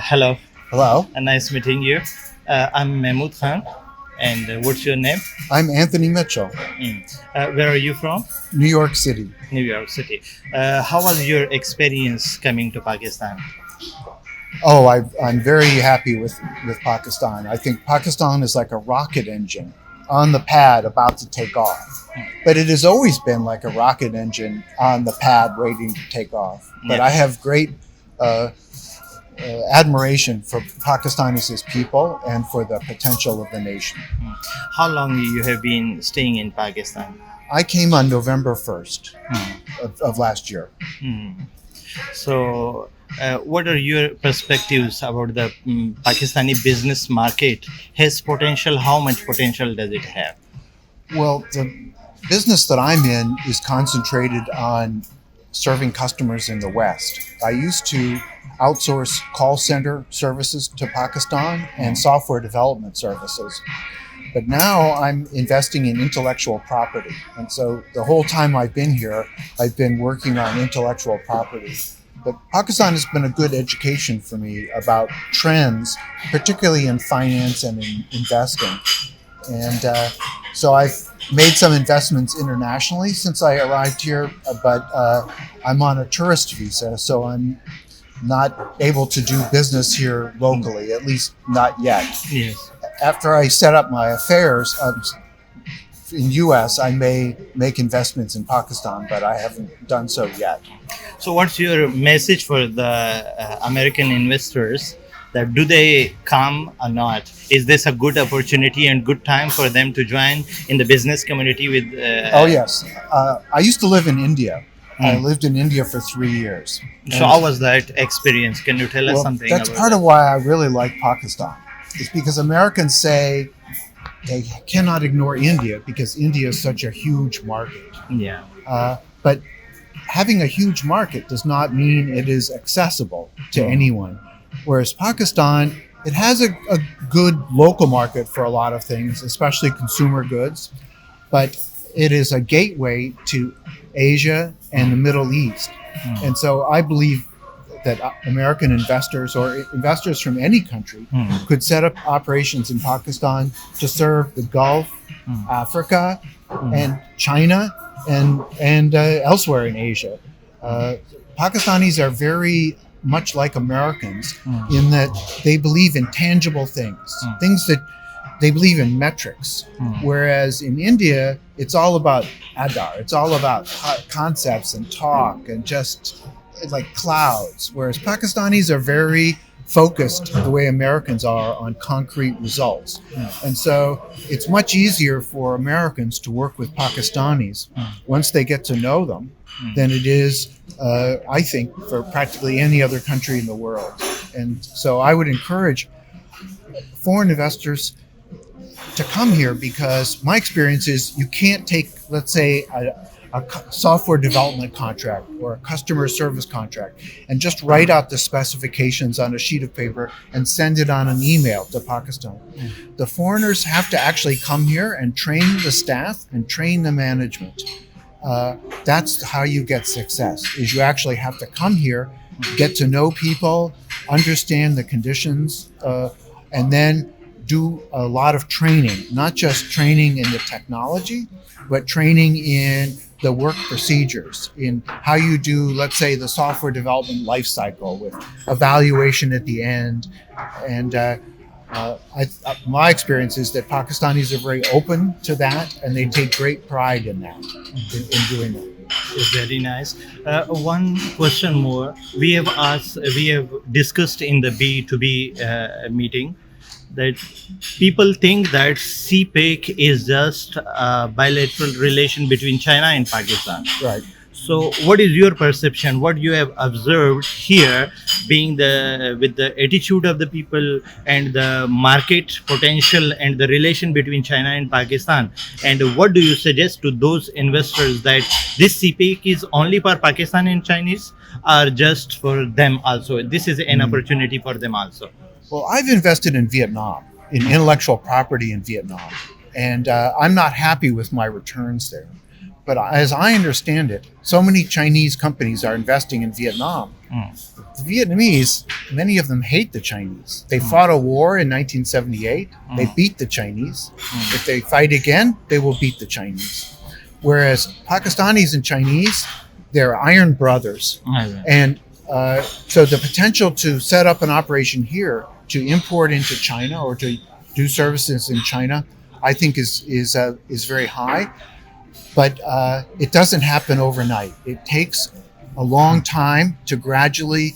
Hello, Hello, nice meeting you. I'm Mahmood Khan, and what's your name? I'm Anthony Mitchell, Where are you from? New York City. New York City. How was your experience coming to Pakistan? Oh, I'm very happy with Pakistan. I think Pakistan is like a rocket engine on the pad about to take off. But it has always been like a rocket engine on the pad waiting to take off. But Yeah. I have great uh, admiration for Pakistanis as people and for the potential of the nation. How long you have been staying in Pakistan? I came on November 1st Hmm. of last year. Hmm. So, what are your perspectives about the Pakistani business market? Has potential? How much potential does it have? Well, the business that I'm in is concentrated on serving customers in the West. I used to outsource call center services to Pakistan and software development services. But now I'm investing in intellectual property. And so the whole time I've been here, I've been working on intellectual property. But Pakistan has been a good education for me about trends, particularly in finance and in investing. And so I've made some investments internationally since I arrived here, but I'm on a tourist visa, so I'm not able to do business here locally, at least not yet. Yes. After I set up my affairs in U.S., I may make investments in Pakistan, but I haven't done so yet. So, what's your message for the American investors? That do they come or not? Is this a good opportunity and good time for them to join in the business community with? Oh, yes. I used to live in India. I Hmm. lived in India for 3 years. So, how was that experience? Can you tell us Well, something that's about part that? of why I really like Pakistan. It's because Americans say they cannot ignore India because India is such a huge market. Yeah. But having a huge market does not mean it is accessible to anyone. Whereas Pakistan, it has a good local market for a lot of things, especially consumer goods, but it is a gateway to Asia and the Middle East. And so I believe that American investors or investors from any country could set up operations in Pakistan to serve the Gulf, Africa, and China, and elsewhere in Asia. Pakistanis are very much like Americans in that they believe in tangible things that they believe in metrics. Whereas in India, it's all about adar, it's all about concepts and talk and just like clouds. Whereas Pakistanis are very focused the way Americans are on concrete results. And so it's much easier for Americans to work with Pakistanis once they get to know them than it is, I think, for practically any other country in the world. And so I would encourage foreign investors to come here because my experience is you can't take, let's say, a software development contract or a customer service contract and just write out the specifications on a sheet of paper and send it on an email to Pakistan. The foreigners have to actually come here and train the staff and train the management. That's how you get success, is you actually have to come here, get to know people, understand the conditions, and then do a lot of training, not just training in the technology, but training in the work procedures, in how you do, let's say, the software development life cycle with evaluation at the end. And my experience is that Pakistanis are very open to that, and they take great pride in that, in doing that. Very nice. One question more. We have discussed in the B2B meeting that people think that CPEC is just a bilateral relation between China and Pakistan. Right. So, what is your perception? What you have observed here, being with the attitude of the people and the market potential and the relation between China and Pakistan, and what do you suggest to those investors that this CPEC is only for Pakistan and Chinese, or just for them also? This is an opportunity for them also. Well, I've invested in Vietnam, in intellectual property in Vietnam, and I'm not happy with my returns there. But as I understand it, so many Chinese companies are investing in Vietnam. The Vietnamese, many of them hate the Chinese. They fought a war in 1978. They beat the Chinese. If they fight again, they will beat the Chinese. Whereas Pakistanis and Chinese, they're iron brothers. And so the potential to set up an operation here to import into China or to do services in China, I think is very high. But it doesn't happen overnight. It takes a long time to gradually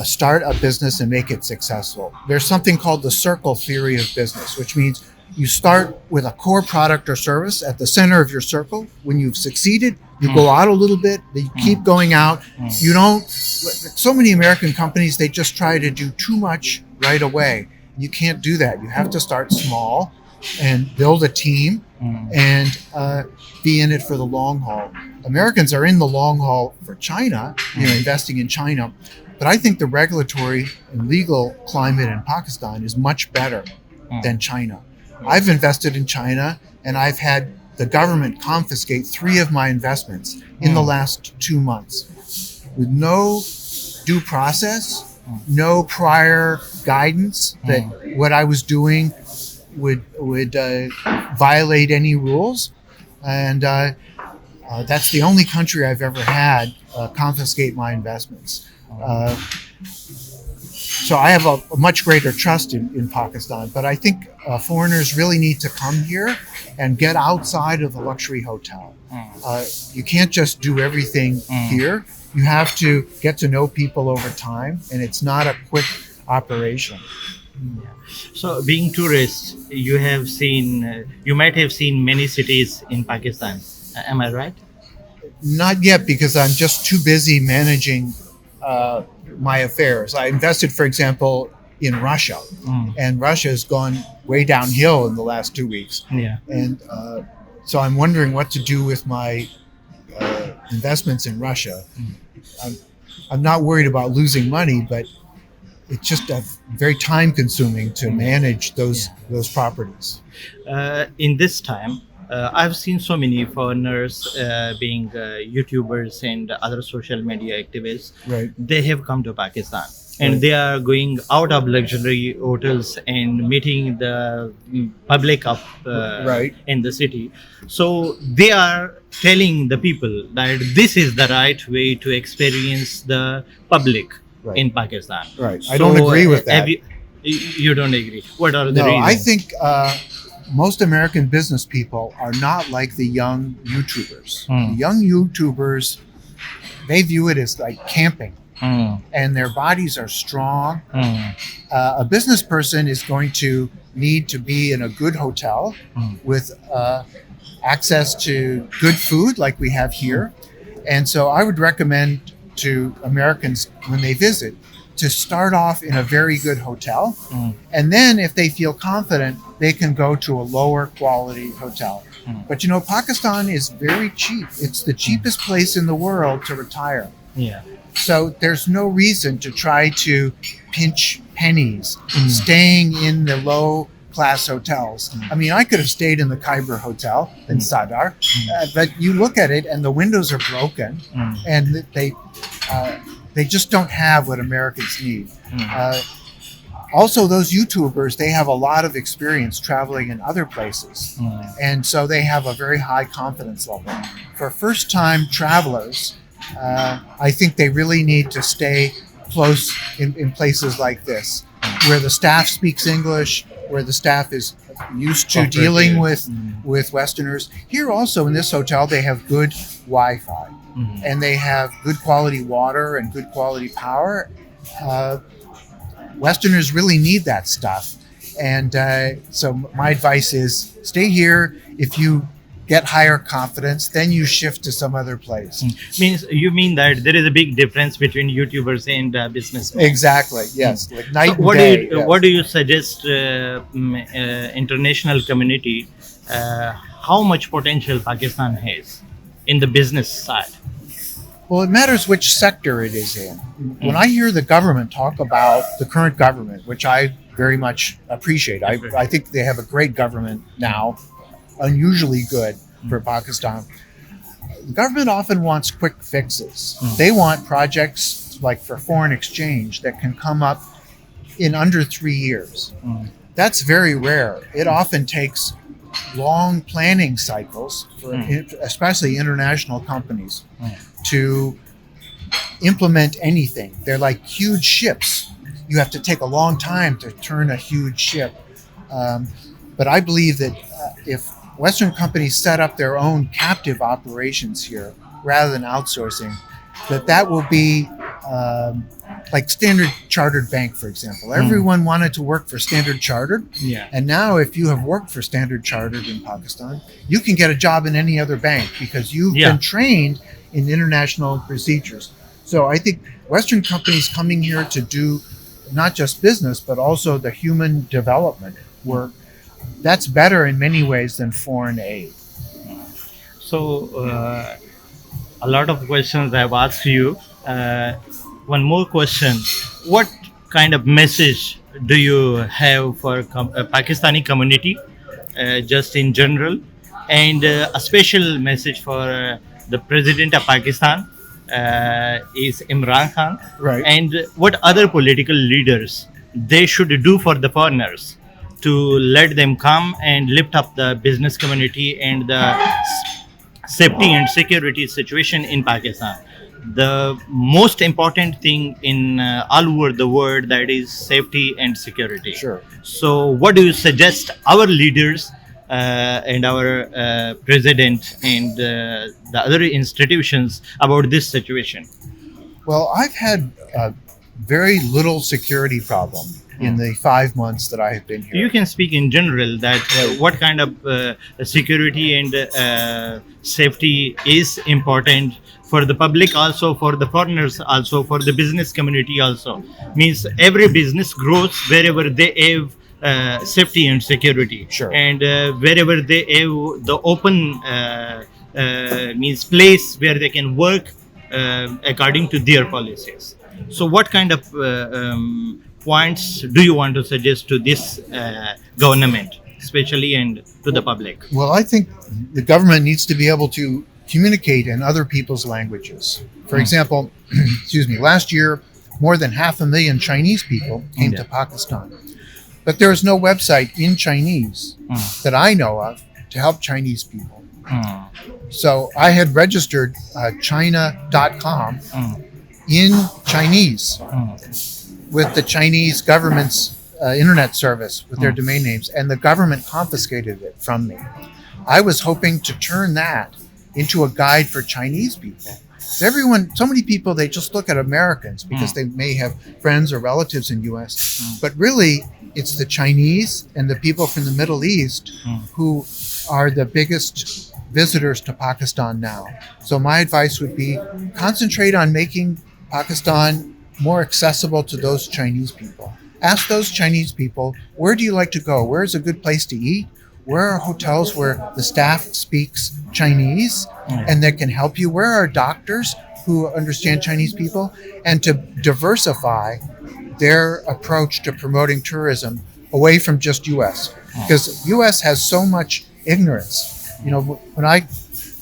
start a business and make it successful. There's something called the circle theory of business, which means you start with a core product or service at the center of your circle. When you've succeeded, you go out a little bit, you keep going out. You don't, so many American companies, they just try to do too much right away. You can't do that. You have to start small and build a team and be in it for the long haul. Americans are in the long haul for China, investing in China. But I think the regulatory and legal climate in Pakistan is much better than China. I've invested in China, and I've had the government confiscate 3 of my investments in the last 2 months with no due process, no prior guidance that what I was doing would violate any rules. And that's the only country I've ever had confiscate my investments. So I have a much greater trust in Pakistan, but I think foreigners really need to come here and get outside of the luxury hotel. You can't just do everything here. You have to get to know people over time, and it's not a quick operation. So, being tourists, you might have seen many cities in Pakistan. Am I right? Not yet, because I'm just too busy managing my affairs. I invested, for example, in Russia, and Russia has gone way downhill in the last 2 weeks. And so I'm wondering what to do with my investments in Russia. I'm not worried about losing money, but it's just very time consuming to manage those properties. In this time, I've seen so many foreigners being YouTubers and other social media activists. Right. They have come to Pakistan. And they are going out of luxury hotels and meeting the public up in the city. So they are telling the people that this is the right way to experience the public in Pakistan. Right. I don't agree with that. You don't agree? What are the reasons? I think most American business people are not like the young YouTubers. The young YouTubers, they view it as like camping. And their bodies are strong. A business person is going to need to be in a good hotel with access to good food like we have here. And so I would recommend to Americans when they visit to start off in a very good hotel. And then if they feel confident, they can go to a lower quality hotel. But Pakistan is very cheap. It's the cheapest place in the world to retire. So there's no reason to try to pinch pennies staying in the low class hotels. I mean, I could have stayed in the Khyber Hotel in Sadar, but you look at it and the windows are broken and they just don't have what Americans need. Also, those YouTubers, they have a lot of experience traveling in other places. And so they have a very high confidence level. For first-time travelers, I think they really need to stay close in places like this, where the staff speaks English, where the staff is used to dealing with Westerners. Here also in this hotel, they have good Wi-Fi, and they have good quality water and good quality power. Westerners really need that stuff. And so my advice is stay here. If you get higher confidence, then you shift to some other place. You mean that there is a big difference between YouTubers and businessmen? Exactly. Yes. Like night and what day. What do you suggest international community? How much potential Pakistan has in the business side? Well, it matters which sector it is in. When I hear the government talk about the current government, which I very much appreciate, I think they have a great government now, unusually good for Pakistan. The government often wants quick fixes. They want projects like for foreign exchange that can come up in under 3 years. That's very rare. It often takes long planning cycles, for especially international companies, to implement anything. They're like huge ships. You have to take a long time to turn a huge ship. But I believe that if Western companies set up their own captive operations here rather than outsourcing, that will be like Standard Chartered Bank, for example. Everyone wanted to work for Standard Chartered. Yeah. And now if you have worked for Standard Chartered in Pakistan, you can get a job in any other bank because you've been trained in international procedures. So I think Western companies coming here to do not just business, but also the human development work, that's better in many ways than foreign aid. So, a lot of questions I've asked you. One more question. What kind of message do you have for Pakistani community, just in general, and a special message for the President of Pakistan, is Imran Khan, Right. and what other political leaders they should do for the foreigners to let them come and lift up the business community and the safety and security situation in Pakistan. The most important thing in all over the world, that is safety and security. Sure. So, what do you suggest our leaders and our president and the other institutions about this situation? Well, I've had very little security problem in the 5 months that I have been here. You can speak in general that what kind of security and safety is important for the public, also for the foreigners, also for the business community, also means every business grows wherever they have safety and security. Sure. And wherever they have the open means place where they can work according to their policies. So what kind of points do you want to suggest to this government, especially, and to the public? Well, I think the government needs to be able to communicate in other people's languages. For example, excuse me, last year, more than 500,000 Chinese people came to Pakistan. But there is no website in Chinese that I know of to help Chinese people. So I had registered China.com in Chinese with the Chinese government's internet service with their domain names, and the government confiscated it from me. I was hoping to turn that into a guide for Chinese people. So many people, they just look at Americans because they may have friends or relatives in US, but really it's the Chinese and the people from the Middle East who are the biggest visitors to Pakistan now. So my advice would be concentrate on making Pakistan more accessible to those Chinese people. Ask those Chinese people, where do you like to go? Where is a good place to eat? Where are hotels where the staff speaks Chinese and that can help you? Where are doctors who understand Chinese people? And to diversify their approach to promoting tourism away from just US. Because US has so much ignorance. You know, when I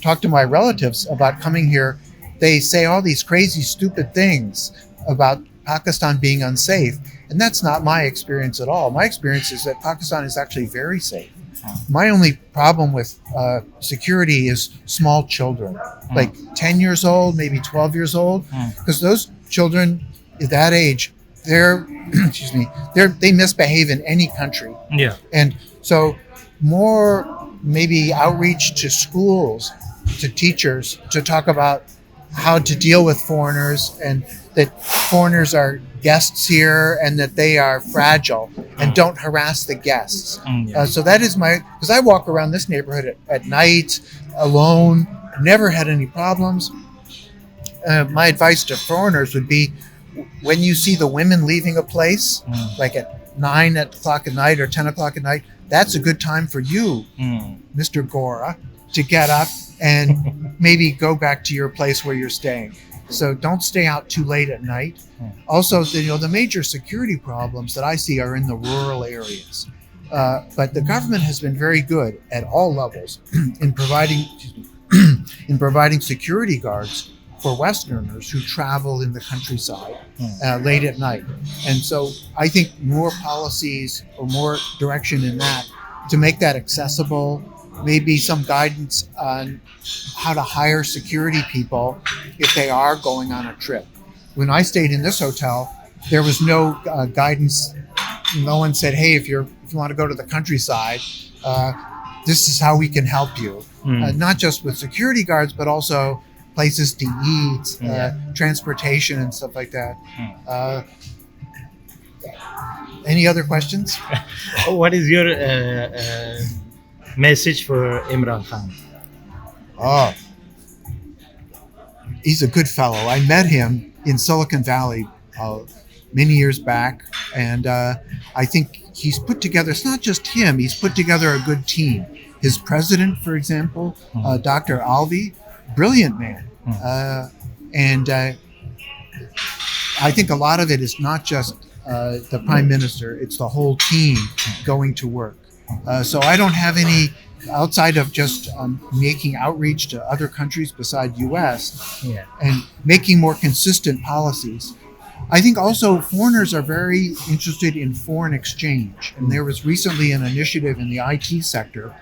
talk to my relatives about coming here, they say all these crazy, stupid things about Pakistan being unsafe. And that's not my experience at all. My experience is that Pakistan is actually very safe. My only problem with security is small children, like 10 years old, maybe 12 years old, because those children at that age, they're, excuse me, they misbehave in any country. Yeah. And so more maybe outreach to schools, to teachers, to talk about how to deal with foreigners, and that foreigners are guests here and that they are fragile and don't harass the guests. So that is because I walk around this neighborhood at night alone, never had any problems. My advice to foreigners would be, when you see the women leaving a place, like at 9 o'clock at night or 10 o'clock at night, that's a good time for you, Mr. Gora, to get up and maybe go back to your place where you're staying. So don't stay out too late at night. Also, the major security problems that I see are in the rural areas. But the government has been very good at all levels in providing in providing security guards for Westerners who travel in the countryside late at night. And so I think more policies or more direction in that to make that accessible, maybe some guidance on how to hire security people if they are going on a trip. When I stayed in this hotel, there was no guidance. No one said, "Hey, if you want to go to the countryside, this is how we can help you." Not just with security guards, but also places to eat, transportation, and stuff like that. Any other questions? What is your message for Imran Khan? Oh, he's a good fellow. I met him in Silicon Valley many years back, and I think he's put together, it's not just him, he's put together a good team. His president, for example, Dr. Alvi, brilliant man. And I think a lot of it is not just the prime minister, it's the whole team going to work. So I don't have any, outside of just making outreach to other countries beside US and making more consistent policies. I think also foreigners are very interested in foreign exchange. And there was recently an initiative in the IT sector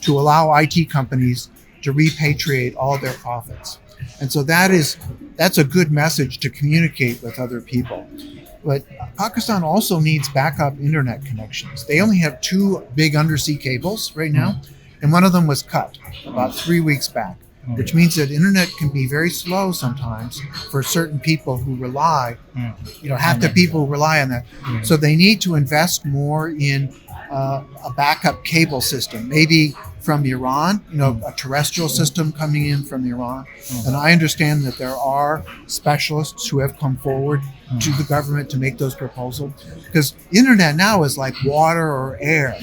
to allow IT companies to repatriate all their profits. And so that's a good message to communicate with other people. But Pakistan also needs backup internet connections. They only have 2 big undersea cables right now, and one of them was cut about 3 weeks back, which means that internet can be very slow sometimes for certain people who rely, half the people rely on that. So they need to invest more in a backup cable system, maybe from Iran, a terrestrial system coming in from Iran. And I understand that there are specialists who have come forward to the government to make those proposals, because internet now is like water or air.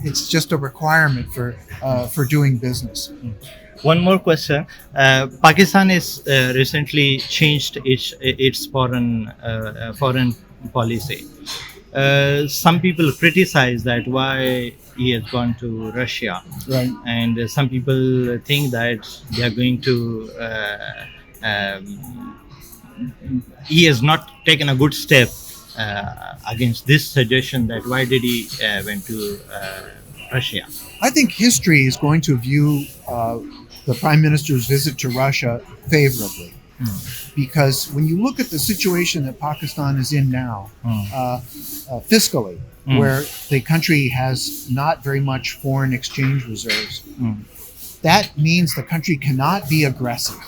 It's just a requirement for doing business. One more question. Pakistan has recently changed its foreign policy. Some people criticize that why he has gone to Russia, Right. and some people think that they are going to. He has not taken a good step against this suggestion that why did he went to Russia. I think history is going to view the Prime Minister's visit to Russia favorably. Because when you look at the situation that Pakistan is in now, fiscally, where the country has not very much foreign exchange reserves, that means the country cannot be aggressive.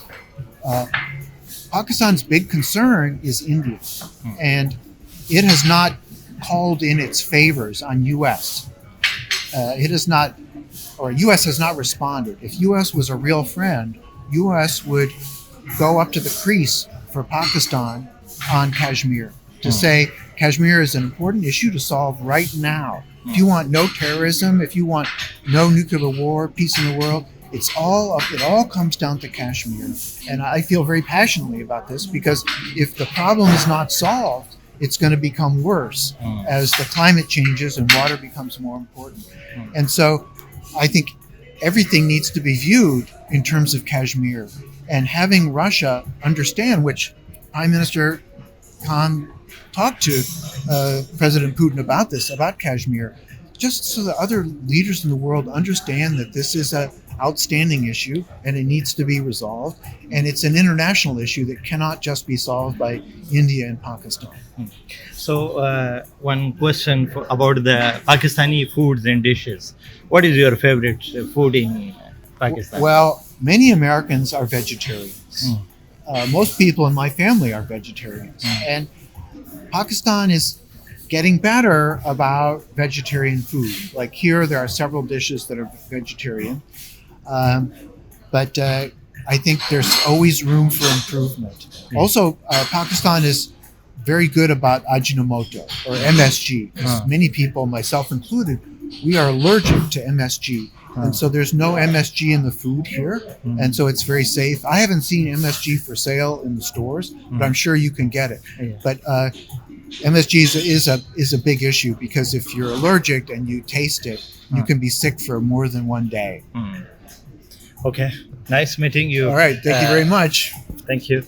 Pakistan's big concern is India, and it has not called in its favors on U.S. It has not, or U.S. has not responded. If U.S. was a real friend, U.S. would go up to the crease for Pakistan on Kashmir to say Kashmir is an important issue to solve right now. If you want no terrorism, if you want no nuclear war, peace in the world, it all comes down to Kashmir. And I feel very passionately about this, because if the problem is not solved, it's going to become worse as the climate changes and water becomes more important. And so I think everything needs to be viewed in terms of Kashmir. And having Russia understand, which Prime Minister Khan talked to President Putin about this, about Kashmir, just so that other leaders in the world understand that this is an outstanding issue and it needs to be resolved. And it's an international issue that cannot just be solved by India and Pakistan. So one question about the Pakistani foods and dishes. What is your favorite food in Pakistan? Well, many Americans are vegetarians. Most people in my family are vegetarians. And Pakistan is getting better about vegetarian food. Like here, there are several dishes that are vegetarian. But I think there's always room for improvement. Also, Pakistan is very good about Ajinomoto or MSG. Many people, myself included, we are allergic to MSG. And so there's no MSG in the food here. And so it's very safe. I haven't seen MSG for sale in the stores, but I'm sure you can get it. But MSG is a big issue, because if you're allergic and you taste it, you can be sick for more than one day. Okay. Nice meeting you. All right. Thank you very much. Thank you.